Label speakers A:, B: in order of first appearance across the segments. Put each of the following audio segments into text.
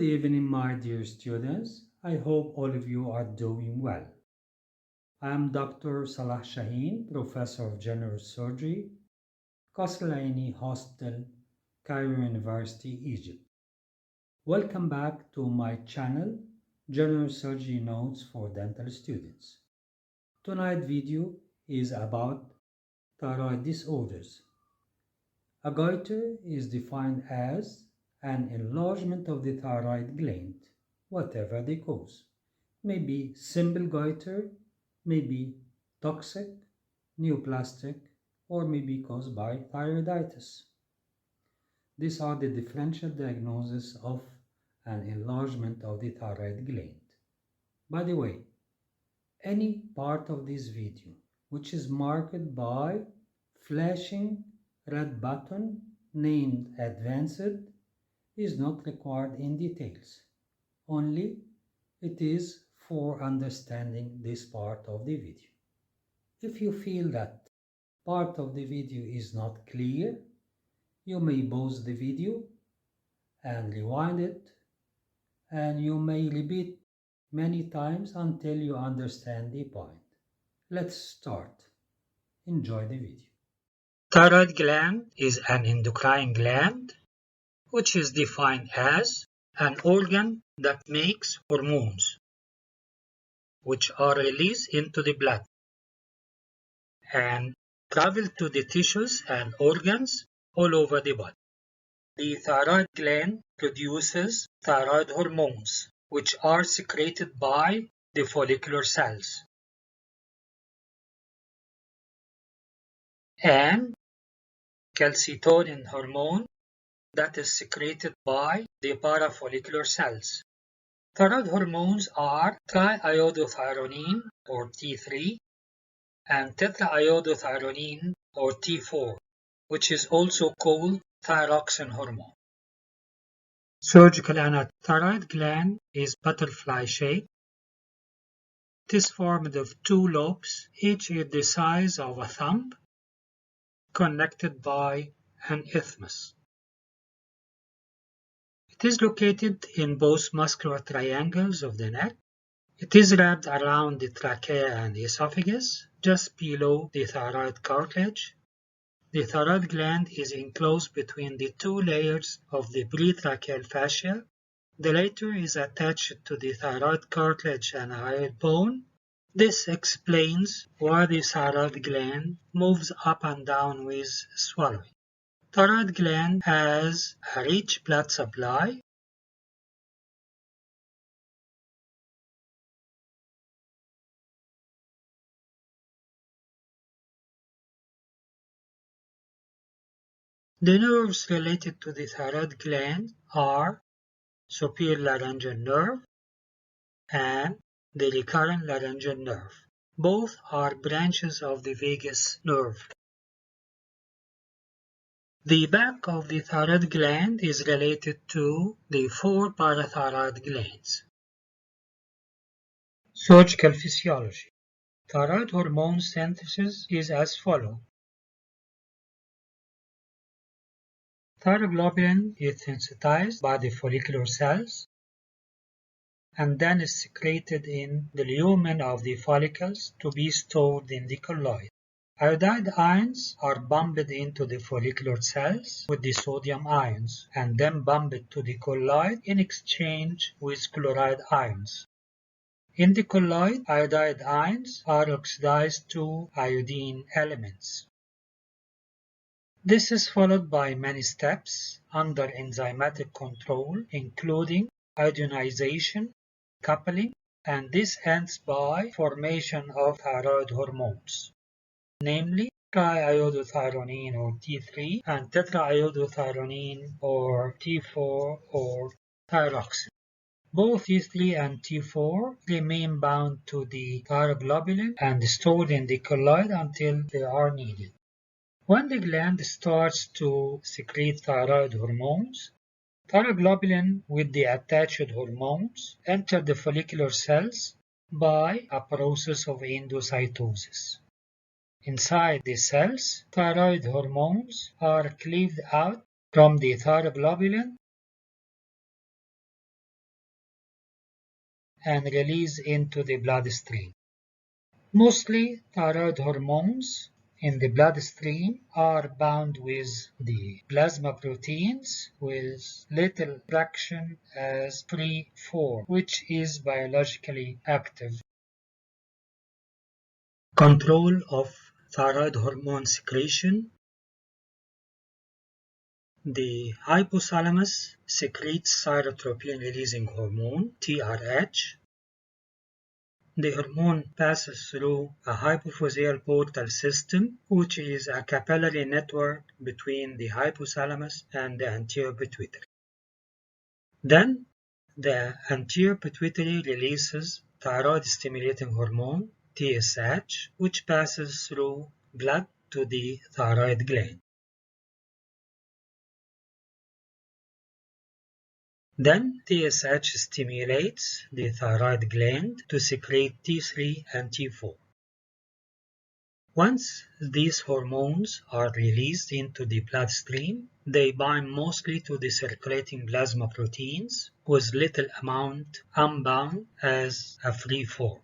A: Good evening, my dear students. I hope all of you are doing well. I am Dr. Salah Shaheen, Professor of General Surgery, Qasr Hospital, Cairo University, Egypt. Welcome back to my channel, General Surgery Notes for Dental Students. Tonight's video is about thyroid disorders. A goiter is defined as an enlargement of the thyroid gland, whatever the cause. May be simple goiter, may be toxic, neoplastic, or may be caused by thyroiditis. These are the differential diagnoses of an enlargement of the thyroid gland. By the way, any part of this video which is marked by flashing red button named advanced is not required in details. Only it is for understanding this part of the video. If you feel that part of the video is not clear, you may pause the video and rewind it, and you may repeat many times until you understand the point. Let's start. Enjoy the video.
B: Thyroid gland is an endocrine gland, which is defined as an organ that makes hormones, which are released into the blood and travel to the tissues and organs all over the body. The thyroid gland produces thyroid hormones, which are secreted by the follicular cells, and calcitonin hormone that is secreted by the parafollicular cells. Thyroid hormones are triiodothyronine or T3 and tetraiodothyronine or T4, which is also called thyroxine hormone. Surgical anatomy. Thyroid gland is butterfly-shaped. It is formed of two lobes, each is the size of a thumb, connected by an isthmus. It is located in both muscular triangles of the neck. It is wrapped around the trachea and the esophagus, just below the thyroid cartilage. The thyroid gland is enclosed between the two layers of the pretracheal fascia. The latter is attached to the thyroid cartilage and hyoid bone. This explains why the thyroid gland moves up and down with swallowing. Thyroid gland has a rich blood supply. The nerves related to the thyroid gland are superior laryngeal nerve and the recurrent laryngeal nerve. Both are branches of the vagus nerve. The back of the thyroid gland is related to the four parathyroid glands. Surgical physiology. Thyroid hormone synthesis is as follows. Thyroglobulin is sensitized by the follicular cells and then is secreted in the lumen of the follicles to be stored in the colloid. Iodide ions are pumped into the follicular cells with the sodium ions and then pumped to the colloid in exchange with chloride ions. In the colloid, iodide ions are oxidized to iodine elements. This is followed by many steps under enzymatic control, including iodinization, coupling, and this ends by formation of thyroid hormones, namely triiodothyronine or T3 and tetraiodothyronine or T4 or thyroxine. Both T3 and T4 remain bound to the thyroglobulin and stored in the colloid until they are needed. When the gland starts to secrete thyroid hormones, thyroglobulin with the attached hormones enter the follicular cells by a process of endocytosis. Inside the cells, thyroid hormones are cleaved out from the thyroglobulin and release into the bloodstream. Mostly thyroid hormones in the bloodstream are bound with the plasma proteins with little fraction as free form, which is biologically active. Control of thyroid hormone secretion. The hypothalamus secretes thyrotropin-releasing hormone, TRH. The hormone passes through a hypophyseal portal system, which is a capillary network between the hypothalamus and the anterior pituitary. Then, the anterior pituitary releases thyroid-stimulating hormone, TSH, which passes through blood to the thyroid gland. Then TSH stimulates the thyroid gland to secrete T3 and T4. Once these hormones are released into the bloodstream, they bind mostly to the circulating plasma proteins with little amount unbound as a free form.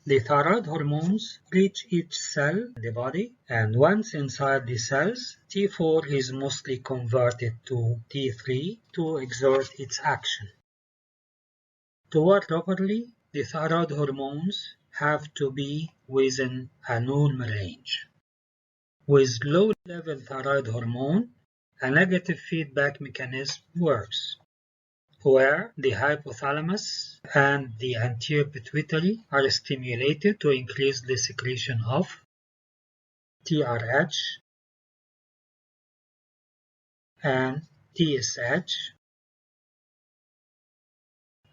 B: The thyroid hormones reach each cell in the body, and once inside the cells, T4 is mostly converted to T3 to exert its action. To work properly, the thyroid hormones have to be within a normal range. With low-level thyroid hormone, a negative feedback mechanism works, where the hypothalamus and the anterior pituitary are stimulated to increase the secretion of TRH and TSH,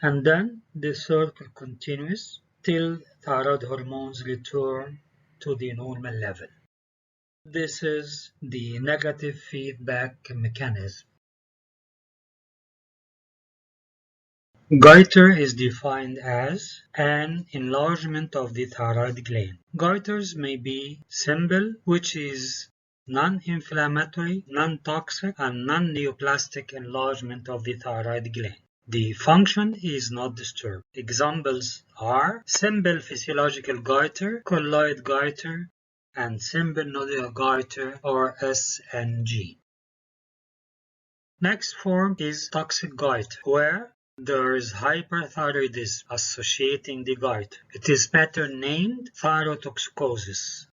B: and then the circle continues till thyroid hormones return to the normal level. This is the negative feedback mechanism. Goiter is defined as an enlargement of the thyroid gland. Goiters may be simple, which is non-inflammatory, non-toxic, and non-neoplastic enlargement of the thyroid gland. The function is not disturbed. Examples are simple physiological goiter, colloid goiter, and simple nodular goiter or SNG. Next form is toxic goiter, where there is hyperthyroidism associating the goiter. It is better named thyrotoxicosis.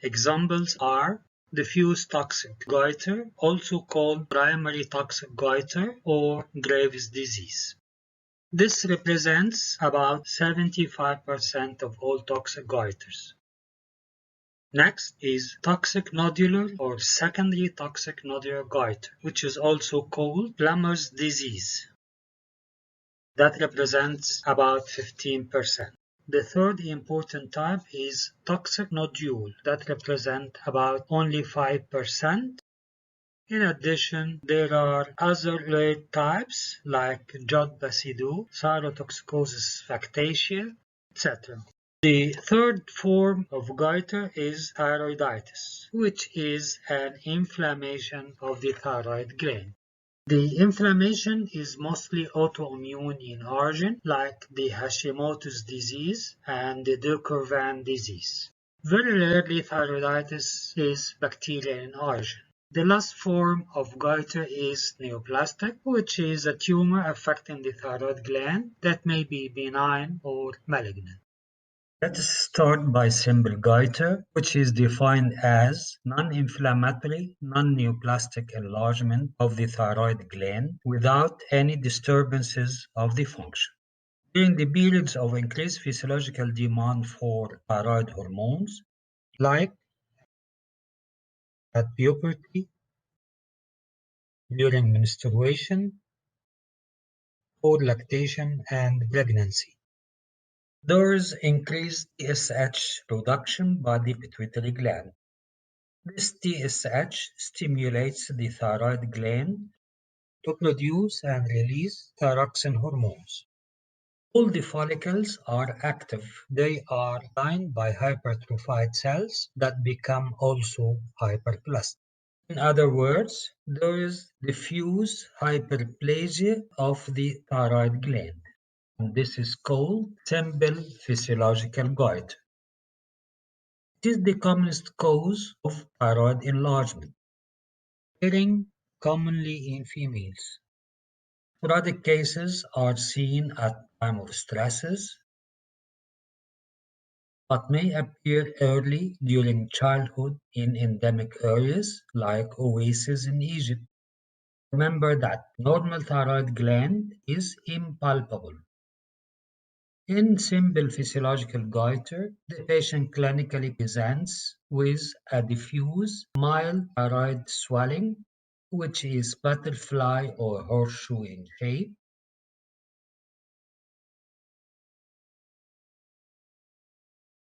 B: Examples are diffuse toxic goiter, also called primary toxic goiter or Graves' disease. This represents about 75% of all toxic goiters. Next is toxic nodular or secondary toxic nodular goiter, which is also called Plummer's disease. That represents about 15%. The third important type is toxic nodule that represent about only 5%. In addition, there are other rare types like jod basido, thyrotoxicosis factatia, etc. The third form of goiter is thyroiditis, which is an inflammation of the thyroid gland. The inflammation is mostly autoimmune in origin, like the Hashimoto's disease and the Dürr-Van disease. Very rarely thyroiditis is bacterial in origin. The last form of goiter is neoplastic, which is a tumor affecting the thyroid gland that may be benign or malignant. Let us start by simple goiter, which is defined as non-inflammatory, non-neoplastic enlargement of the thyroid gland without any disturbances of the function. During the periods of increased physiological demand for thyroid hormones, like at puberty, during menstruation, or lactation and pregnancy, there is increased TSH production by the pituitary gland. This TSH stimulates the thyroid gland to produce and release thyroxine hormones. All the follicles are active. They are lined by hypertrophied cells that become also hyperplastic. In other words, there is diffuse hyperplasia of the thyroid gland. and this is called simple physiological goiter. It is the commonest cause of thyroid enlargement, occurring commonly in females. Sporadic cases are seen at time of stresses, but may appear early during childhood in endemic areas like oases in Egypt. Remember that normal thyroid gland is impalpable. In simple physiological goiter, the patient clinically presents with a diffuse, mild thyroid swelling, which is butterfly or horseshoe in shape.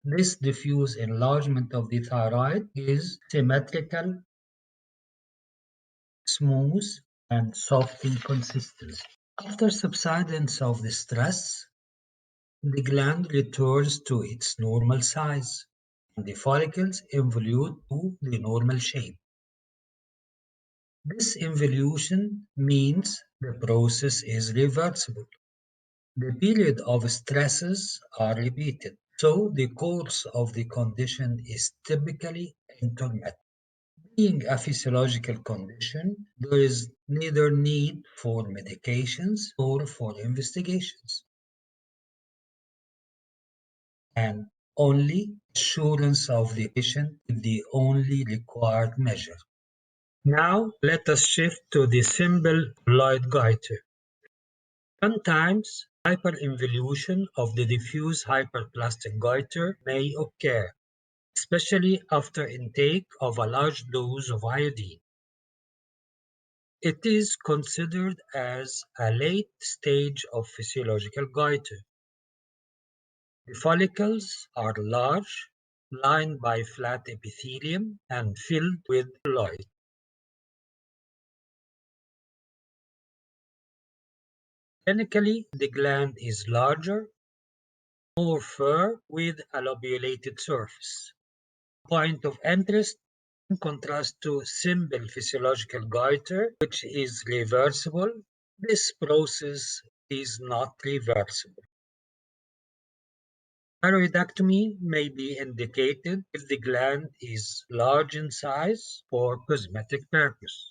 B: This diffuse enlargement of the thyroid is symmetrical, smooth, and soft in consistency. After subsidence of the stress, the gland returns to its normal size, and the follicles involute to the normal shape. This involution means the process is reversible. The period of stresses are repeated, so the course of the condition is typically intermittent. Being a physiological condition, there is neither need for medications nor for investigations, and only assurance of the patient is the only required measure. Now let us shift to the simple colloid goiter. Sometimes hyperinvolution of the diffuse hyperplastic goiter may occur, especially after intake of a large dose of iodine. It is considered as a late stage of physiological goiter. The follicles are large, lined by flat epithelium, and filled with colloid. Clinically, the gland is larger, more fur with a lobulated surface. Point of interest in contrast to simple physiological goiter, which is reversible, this process is not reversible. Thyroidectomy may be indicated if the gland is large in size for cosmetic purpose.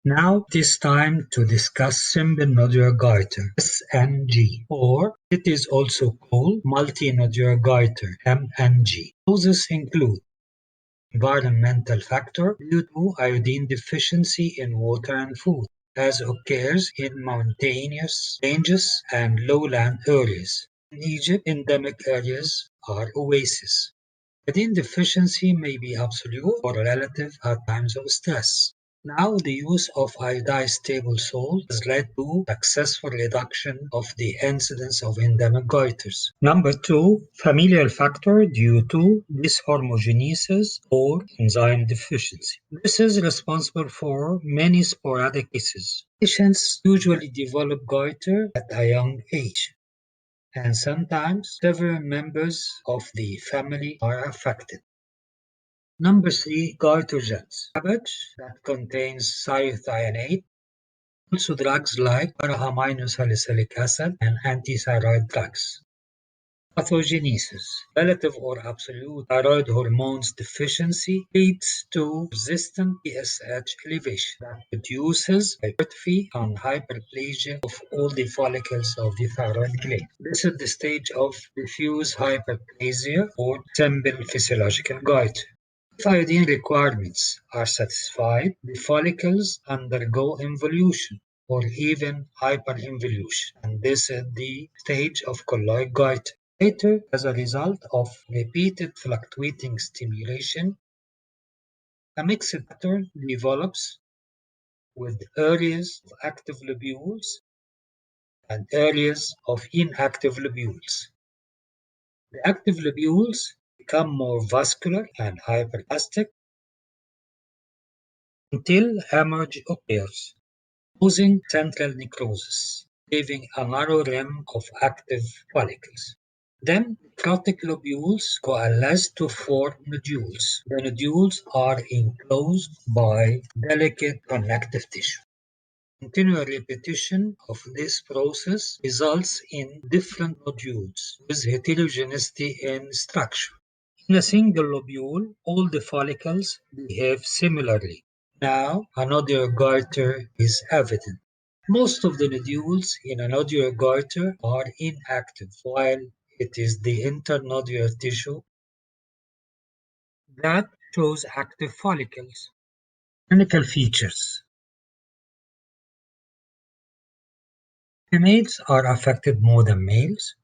B: Now it is time to discuss simple nodular goiter, SNG, or it is also called multinodular goiter, MNG. Causes include environmental factor due to iodine deficiency in water and food, as occurs in mountainous ranges and lowland areas. In Egypt, endemic areas are oases. Iodine deficiency may be absolute or relative at times of stress. Now, the use of iodized table salt has led to successful reduction of the incidence of endemic goiters. Number two, familial factor due to dyshomogenesis or enzyme deficiency. This is responsible for many sporadic cases. Patients usually develop goiter at a young age, and sometimes several members of the family are affected. Number three, goitrogens. Cabbage that contains cyclothionate, also drugs like para-aminosalicylic acid and antithyroid drugs. Pathogenesis. Relative or absolute thyroid hormones deficiency leads to resistant TSH elevation that produces hypertrophy and hyperplasia of all the follicles of the thyroid gland. This is the stage of diffuse hyperplasia or simple physiological goiter. If iodine requirements are satisfied, the follicles undergo involution or even hyperinvolution, and this is the stage of colloid goiter. Later, as a result of repeated fluctuating stimulation, a mixed pattern develops with areas of active lobules and areas of inactive lobules. The active lobules become more vascular and hyperplastic until hemorrhage occurs, causing central necrosis, leaving a narrow rim of active follicles. Then necrotic lobules coalesce to form nodules. The nodules are enclosed by delicate connective tissue. Continual repetition of this process results in different nodules with heterogeneity in structure. In a single lobule, all the follicles behave similarly. Now, a nodular goiter is evident. Most of the nodules in a nodular goiter are inactive, while it is the internodular tissue that shows active follicles. Clinical features. Females are affected more than males.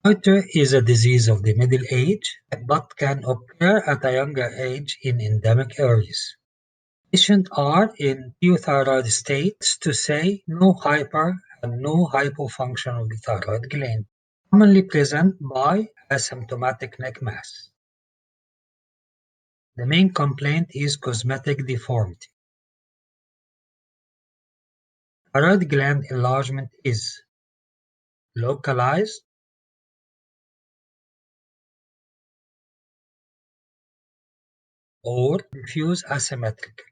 B: Goiter is a disease of the middle age, but can occur at a younger age in endemic areas. Patients are in euthyroid states to say no hyper and no hypofunction of the thyroid gland, commonly present by asymptomatic neck mass. The main complaint is cosmetic deformity. Thyroid gland enlargement is localized or diffuse asymmetrical,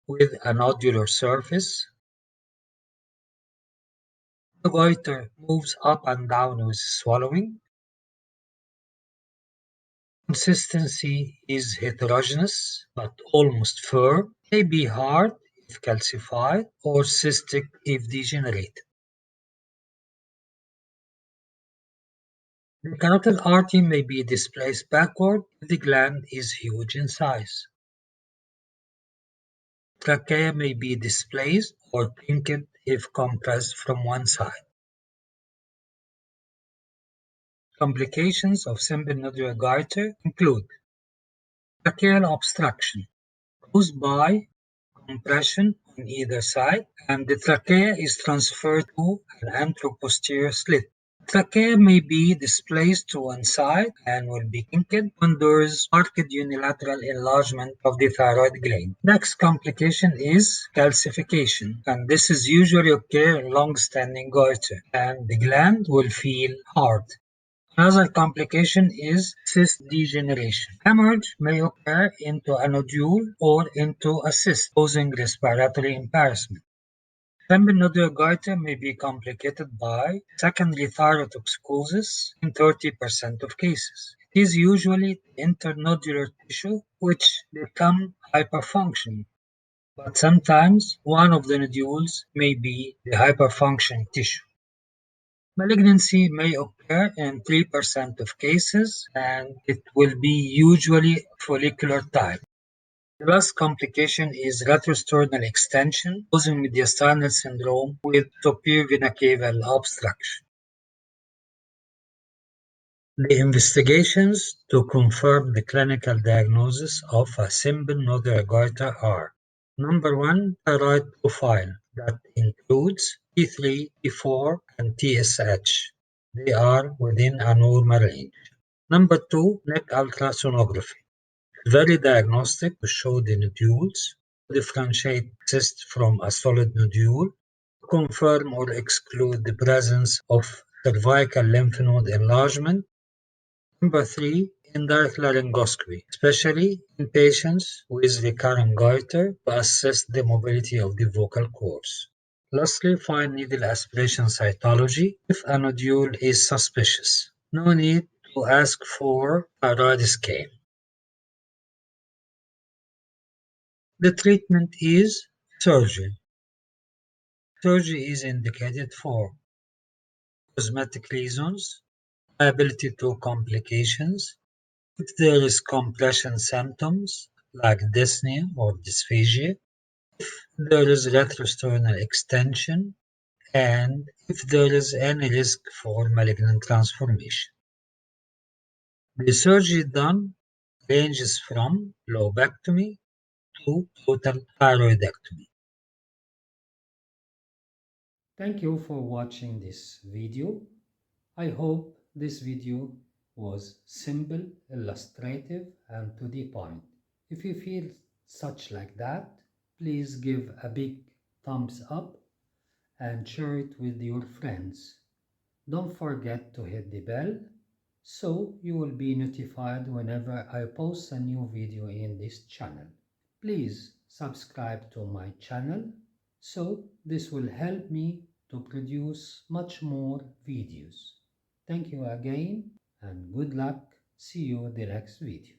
B: with a nodular surface. The goiter moves up and down with swallowing. Consistency is heterogeneous but almost firm, may be hard if calcified or cystic if degenerated. The carotid artery may be displaced backward if the gland is huge in size. Trachea may be displaced or pinked if compressed from one side. Complications of simple nodular goiter include tracheal obstruction caused by compression on either side, and the trachea is transferred to an anteroposterior slit. Trachea may be displaced to one side and will be kinked when there is marked unilateral enlargement of the thyroid gland. Next complication is calcification, and this is usually occur in long-standing goiter, and the gland will feel hard. Another complication is cyst degeneration. Hemorrhage may occur into a nodule or into a cyst, causing respiratory embarrassment. Nodular goiter may be complicated by secondary thyrotoxicosis in 30% of cases. It is usually the internodular tissue which become hyperfunctioning, but sometimes one of the nodules may be the hyperfunctioning tissue. Malignancy may occur in 3% of cases, and it will be usually follicular type. The last complication is retrosternal extension, causing mediastinal syndrome with superior vena cava obstruction. The investigations to confirm the clinical diagnosis of a simple nodular goiter are: number one, thyroid profile that includes T3, T4, and TSH. They are within a normal range. Number two, neck ultrasonography. Very diagnostic to show the nodules, differentiate cyst from a solid nodule, confirm or exclude the presence of cervical lymph node enlargement. Number three, indirect laryngoscopy, especially in patients with recurrent goiter to assess the mobility of the vocal cords. Lastly, fine needle aspiration cytology if a nodule is suspicious. No need to ask for thyroid scan. The treatment is surgery. Surgery is indicated for cosmetic reasons, liability to complications, if there is compression symptoms like dyspnea or dysphagia, there is retrosternal extension, and if there is any risk for malignant transformation. The surgery done ranges from lobectomy to total thyroidectomy.
A: Thank you for watching this video. I hope this video was simple, illustrative, and to the point. If you feel such like that, please give a big thumbs up and share it with your friends. Don't forget to hit the bell so you will be notified whenever I post a new video in this channel. Please subscribe to my channel, so this will help me to produce much more videos. Thank you again and good luck. See you in the next video.